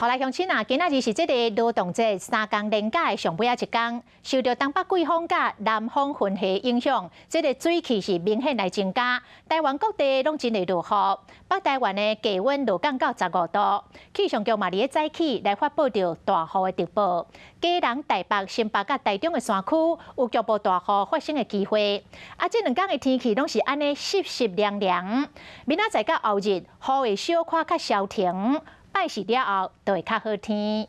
好来，乡亲啊，今仔日是这个劳动节3天连假的上尾一天，受到东北季风甲南方混合影响，这个水汽是明显来增加。台湾各地拢真会落雨，北台湾的低温落降到15度。气象局嘛，伫个早起来发布着大雨的特报，基隆、台北、新北甲台中的山区有局部大雨发生的机会。啊，这2天的天气拢是安尼湿湿凉凉。明仔载到后日，雨会小可较消停。拜四了后，就会较好天。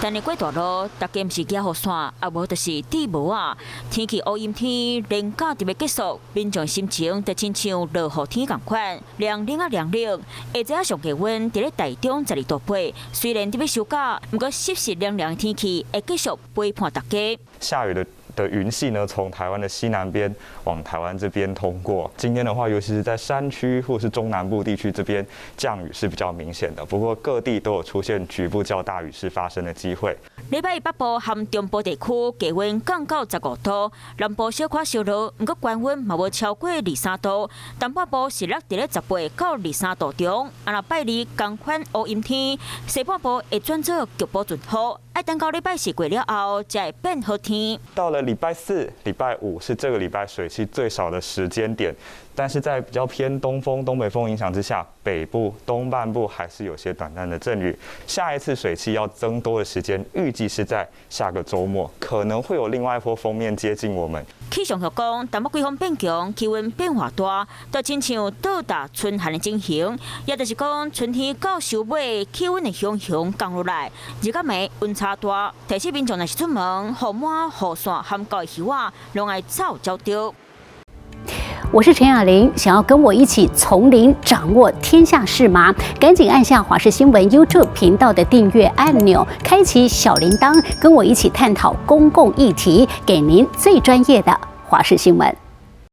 但是过大路，大家毋是惊雨伞，也无就是滴无啊。天气乌阴天，连假就要结束，民众心情就亲像落雨天共款，凉冷啊凉冷。下昼上低温伫咧台中12度8，虽然伫要收假，不过湿湿凉凉的天气会继续陪伴大家。下雨的云系呢，从台湾的西南边往台湾这边通过。今天的话，尤其是在山区或是中南部地区这边，降雨是比较明显的。不过各地都有出现局部较大雨势发生的机会。礼拜一北部含中部地区低温降到15度，南部小可小落，不过高温嘛无超过23度。东北部是落伫咧18到23度中。啊，若拜二同款乌阴天，西半部会转做局部阵雨。爱等到礼拜4过了后，才会变好天。到了礼拜4、礼拜5是这个礼拜水汽最少的时间点，但是在比较偏东风、东北风影响之下，北部、东半部还是有些短暂的阵雨。下一次水汽要增多的时间，预计是在下个周末，可能会有另外一波锋面接近我们。气象局讲，东北季风变强，气温变化大，就亲像到达春寒的情形，也就是讲春天到收尾，气温会向降落来，日甲暝温差大，提醒民众若是出门，雨伞、雨伞含高的雨啊，拢爱早交丢。我是陈雅玲，想要跟我一起从零掌握天下事吗？赶紧按下华视新闻 YouTube 频道的订阅按钮，开启小铃铛，跟我一起探讨公共议题，给您最专业的华视新闻。